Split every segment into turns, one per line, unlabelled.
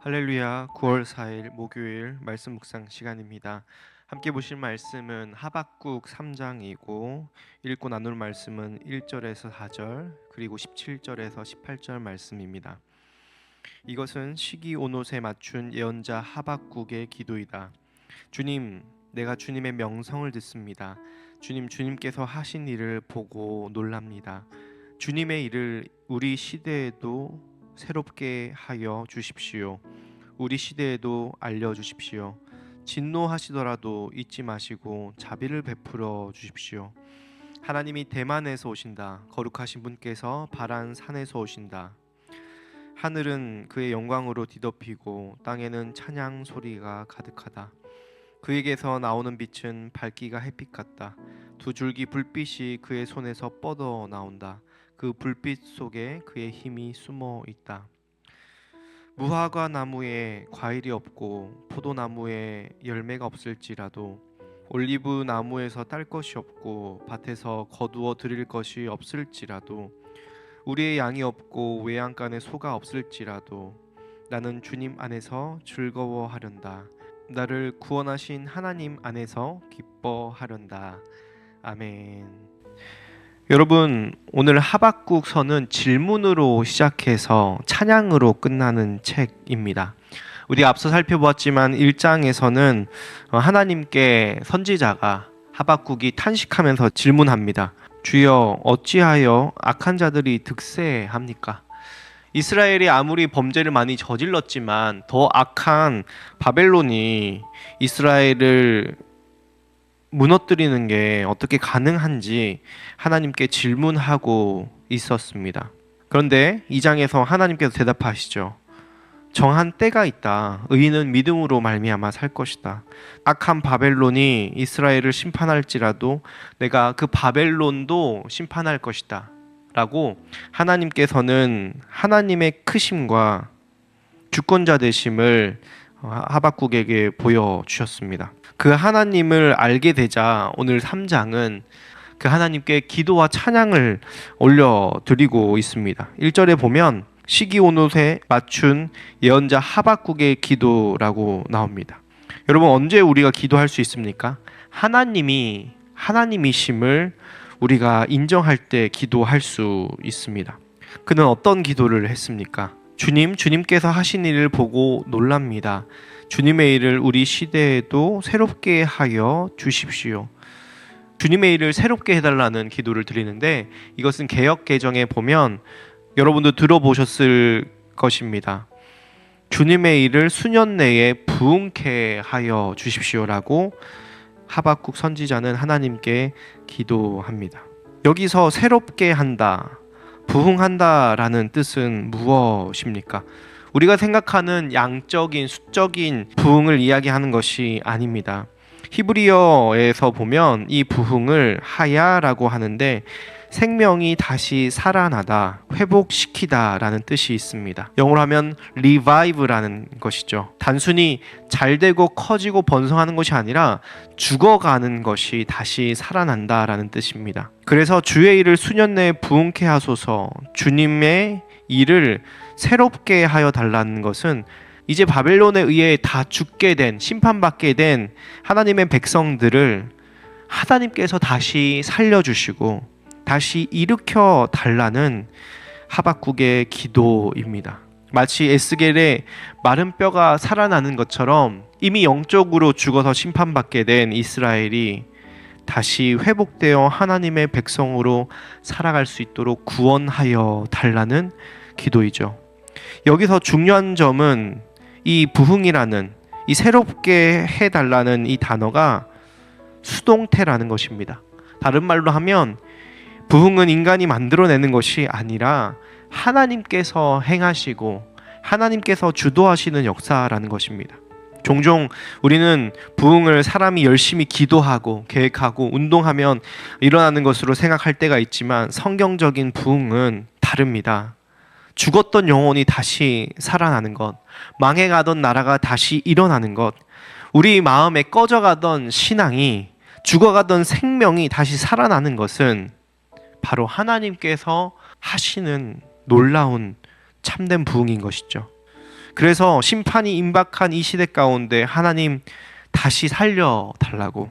할렐루야. 9월 4일 목요일 말씀 묵상 시간입니다. 함께 보실 말씀은 하박국 3장이고 읽고 나눌 말씀은 1절에서 4절 그리고 17절에서 18절 말씀입니다. 이것은 시기 온옷에 맞춘 예언자 하박국의 기도이다. 주님, 내가 주님의 명성을 듣습니다. 주님께서 하신 일을 보고 놀랍니다. 주님의 일을 우리 시대에도 새롭게 하여 주십시오. 우리 시대에도 알려주십시오. 진노하시더라도 잊지 마시고 자비를 베풀어 주십시오. 하나님이 대만에서 오신다. 거룩하신 분께서 바란 산에서 오신다. 하늘은 그의 영광으로 뒤덮이고 땅에는 찬양 소리가 가득하다. 그에게서 나오는 빛은 밝기가 햇빛 같다. 두 줄기 불빛이 그의 손에서 뻗어 나온다. 그 불빛 속에 그의 힘이 숨어 있다. 무화과 나무에 과일이 없고 포도나무에 열매가 없을지라도 올리브 나무에서 딸 것이 없고 밭에서 거두어 드릴 것이 없을지라도 우리의 양이 없고 외양간에 소가 없을지라도 나는 주님 안에서 즐거워하련다. 나를 구원하신 하나님 안에서 기뻐하련다. 아멘. 여러분, 오늘 하박국서는 질문으로 시작해서 찬양으로 끝나는 책입니다. 우리가 앞서 살펴보았지만 1장에서는 하나님께 선지자가 하박국이 탄식하면서 질문합니다. 주여, 어찌하여 악한 자들이 득세합니까? 이스라엘이 아무리 범죄를 많이 저질렀지만 더 악한 바벨론이 이스라엘을 무너뜨리는 게 어떻게 가능한지 하나님께 질문하고 있었습니다. 그런데 2장에서 하나님께서 대답하시죠. 정한 때가 있다. 의인은 믿음으로 말미암아 살 것이다. 악한 바벨론이 이스라엘을 심판할지라도 내가 그 바벨론도 심판할 것이다 라고 하나님께서는 하나님의 크심과 주권자 되심을 하박국에게 보여주셨습니다. 그 하나님을 알게 되자 오늘 3장은 그 하나님께 기도와 찬양을 올려드리고 있습니다. 1절에 보면 시기 온옷에 맞춘 예언자 하박국의 기도라고 나옵니다. 여러분, 언제 우리가 기도할 수 있습니까? 하나님이 하나님이심을 우리가 인정할 때 기도할 수 있습니다. 그는 어떤 기도를 했습니까? 주님께서 하신 일을 보고 놀랍니다. 주님의 일을 우리 시대에도 새롭게 하여 주십시오. 주님의 일을 새롭게 해달라는 기도를 드리는데 이것은 개역 개정에 보면 여러분도 들어보셨을 것입니다. 주님의 일을 수년 내에 부흥케 하여 주십시오라고 하박국 선지자는 하나님께 기도합니다. 여기서 새롭게 한다, 부흥한다라는 뜻은 무엇입니까? 우리가 생각하는 양적인 수적인 부흥을 이야기하는 것이 아닙니다. 히브리어에서 보면 이 부흥을 하야라고 하는데 생명이 다시 살아나다, 회복시키다 라는 뜻이 있습니다. 영어로 하면 revive라는 것이죠. 단순히 잘되고 커지고 번성하는 것이 아니라 죽어가는 것이 다시 살아난다 라는 뜻입니다. 그래서 주의 일을 수년 내에 부흥케 하소서, 주님의 일을 새롭게 하여 달라는 것은 이제 바벨론에 의해 다 죽게 된, 심판받게 된 하나님의 백성들을 하나님께서 다시 살려주시고 다시 일으켜 달라는 하박국의 기도입니다. 마치 에스겔의 마른 뼈가 살아나는 것처럼 이미 영적으로 죽어서 심판받게 된 이스라엘이 다시 회복되어 하나님의 백성으로 살아갈 수 있도록 구원하여 달라는 기도이죠. 여기서 중요한 점은 이 부흥이라는, 이 새롭게 해달라는 이 단어가 수동태라는 것입니다. 다른 말로 하면 부흥은 인간이 만들어내는 것이 아니라 하나님께서 행하시고 하나님께서 주도하시는 역사라는 것입니다. 종종 우리는 부흥을 사람이 열심히 기도하고 계획하고 운동하면 일어나는 것으로 생각할 때가 있지만 성경적인 부흥은 다릅니다. 죽었던 영혼이 다시 살아나는 것, 망해가던 나라가 다시 일어나는 것, 우리 마음에 꺼져가던 신앙이, 죽어가던 생명이 다시 살아나는 것은 바로 하나님께서 하시는 놀라운 참된 부흥인 것이죠. 그래서 심판이 임박한 이 시대 가운데 하나님 다시 살려달라고,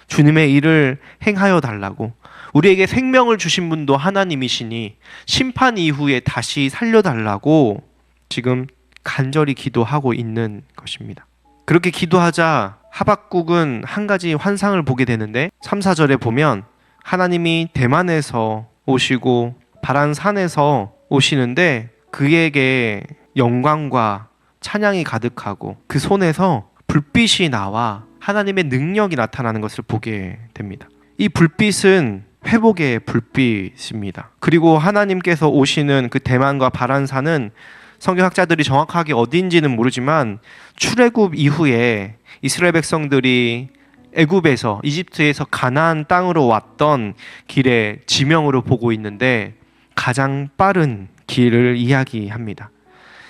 주님의 일을 행하여 달라고, 우리에게 생명을 주신 분도 하나님이시니 심판 이후에 다시 살려달라고 지금 간절히 기도하고 있는 것입니다. 그렇게 기도하자 하박국은 한 가지 환상을 보게 되는데 3, 4절에 보면 하나님이 대만에서 오시고 바란산에서 오시는데 그에게 영광과 찬양이 가득하고 그 손에서 불빛이 나와 하나님의 능력이 나타나는 것을 보게 됩니다. 이 불빛은 회복의 불빛입니다. 그리고 하나님께서 오시는 그 대만과 바란산은 성경학자들이 정확하게 어디인지는 모르지만 출애굽 이후에 이스라엘 백성들이 애굽에서 이집트에서 가나안 땅으로 왔던 길의 지명으로 보고 있는데 가장 빠른 길을 이야기합니다.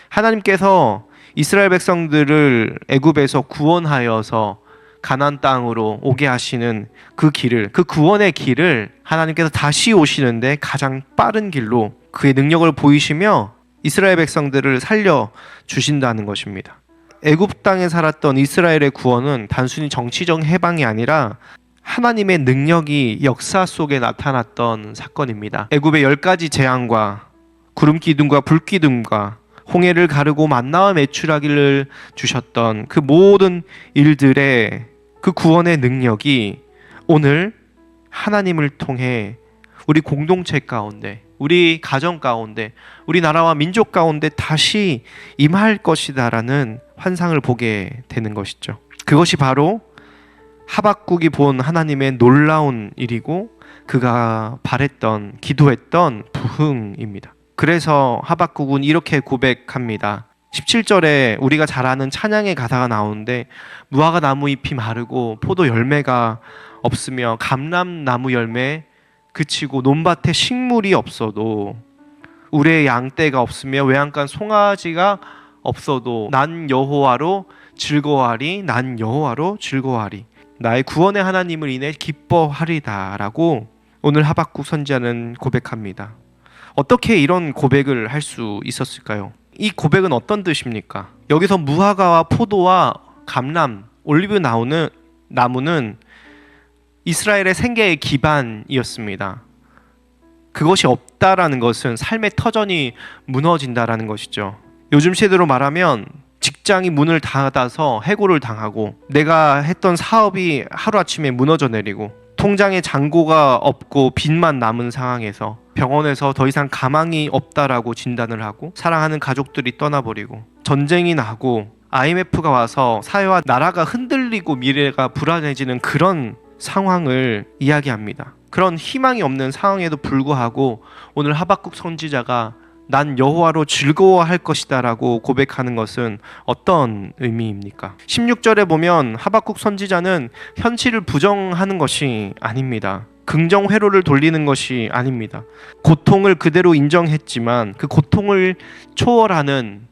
하나님께서 이스라엘 백성들을 애굽에서 구원하여서 가나안 땅으로 오게 하시는 그 길을, 그 구원의 길을 하나님께서 다시 오시는데 가장 빠른 길로 그의 능력을 보이시며 이스라엘 백성들을 살려 주신다는 것입니다. 애굽 땅에 살았던 이스라엘의 구원은 단순히 정치적 해방이 아니라 하나님의 능력이 역사 속에 나타났던 사건입니다. 애굽의 10가지 재앙과 구름 기둥과 불 기둥과 홍해를 가르고 만나와 메추라기를 주셨던 그 모든 일들의 그 구원의 능력이 오늘 하나님을 통해 우리 공동체 가운데, 우리 가정 가운데, 우리 나라와 민족 가운데 다시 임할 것이다라는 환상을 보게 되는 것이죠. 그것이 바로 하박국이 본 하나님의 놀라운 일이고 그가 바랬던, 기도했던 부흥입니다. 그래서 하박국은 이렇게 고백합니다. 17절에 우리가 잘 아는 찬양의 가사가 나오는데 무화과 나무 잎이 마르고 포도 열매가 없으며 감람나무 열매 그치고 논밭에 식물이 없어도 우리의 양떼가 없으며 외양간 송아지가 없어도 난 여호와로 즐거워하리, 난 여호와로 즐거워하리, 나의 구원의 하나님을 인해 기뻐하리다 라고 오늘 하박국 선지자는 고백합니다. 어떻게 이런 고백을 할 수 있었을까요? 이 고백은 어떤 뜻입니까? 여기서 무화과와 포도와 감람, 올리브 나무는 이스라엘의 생계의 기반이었습니다. 그것이 없다라는 것은 삶의 터전이 무너진다라는 것이죠. 요즘 시대로 말하면 직장이 문을 닫아서 해고를 당하고 내가 했던 사업이 하루아침에 무너져 내리고 통장에 잔고가 없고 빚만 남은 상황에서 병원에서 더 이상 가망이 없다라고 진단을 하고 사랑하는 가족들이 떠나버리고 전쟁이 나고 IMF가 와서 사회와 나라가 흔들리고 미래가 불안해지는 그런 상황을 이야기합니다. 그런 희망이 없는 상황에도 불구하고 오늘 하박국 선지자가 난 여호와로 즐거워할 것이다 라고 고백하는 것은 어떤 의미입니까? 16절에 보면 하박국 선지자는 현실을 부정하는 것이 아닙니다. 긍정 회로를 돌리는 것이 아닙니다. 고통을 그대로 인정했지만 그 고통을 초월하는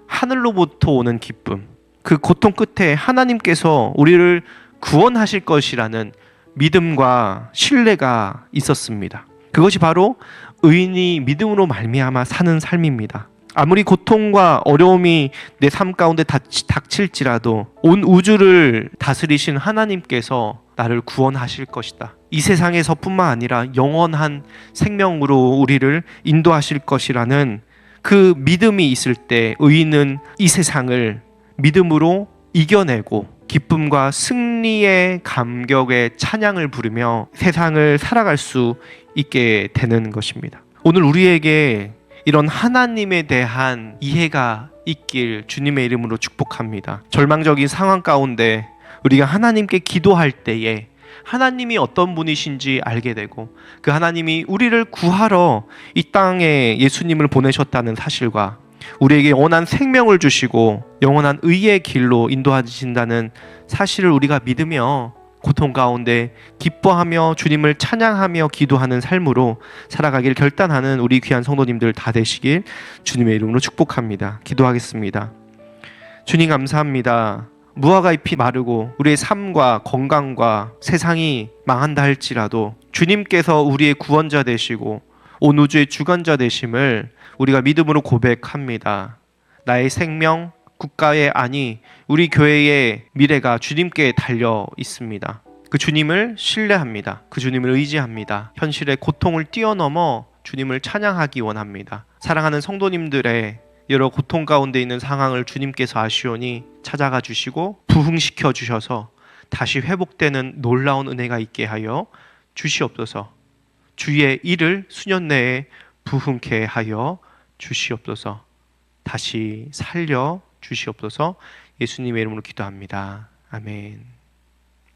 하늘로부터 오는 기쁨, 그 고통 끝에 하나님께서 우리를 구원하실 것이라는 믿음과 신뢰가 있었습니다. 그것이 바로 의인이 믿음으로 말미암아 사는 삶입니다. 아무리 고통과 어려움이 내 삶 가운데 닥칠지라도 온 우주를 다스리신 하나님께서 나를 구원하실 것이다. 이 세상에서뿐만 아니라 영원한 생명으로 우리를 인도하실 것이라는 그 믿음이 있을 때 의인은 이 세상을 믿음으로 이겨내고 기쁨과 승리의 감격의 찬양을 부르며 세상을 살아갈 수 있게 되는 것입니다. 오늘 우리에게 이런 하나님에 대한 이해가 있길 주님의 이름으로 축복합니다. 절망적인 상황 가운데 우리가 하나님께 기도할 때에 하나님이 어떤 분이신지 알게 되고 그 하나님이 우리를 구하러 이 땅에 예수님을 보내셨다는 사실과 우리에게 영원한 생명을 주시고 영원한 의의 길로 인도하신다는 사실을 우리가 믿으며 고통 가운데 기뻐하며 주님을 찬양하며 기도하는 삶으로 살아가길 결단하는 우리 귀한 성도님들 다 되시길 주님의 이름으로 축복합니다. 기도하겠습니다. 주님 감사합니다. 무화과 잎이 마르고 우리의 삶과 건강과 세상이 망한다 할지라도 주님께서 우리의 구원자 되시고 온 우주의 주관자 되심을 우리가 믿음으로 고백합니다. 나의 생명, 국가의 아니 우리 교회의 미래가 주님께 달려 있습니다. 그 주님을 신뢰합니다. 그 주님을 의지합니다. 현실의 고통을 뛰어넘어 주님을 찬양하기 원합니다. 사랑하는 성도님들의 여러 고통 가운데 있는 상황을 주님께서 아시오니 찾아가 주시고 부흥시켜 주셔서 다시 회복되는 놀라운 은혜가 있게 하여 주시옵소서. 주의 일을 수년 내에 부흥케 하여 주시옵소서. 다시 살려 주시옵소서. 예수님의 이름으로 기도합니다. 아멘.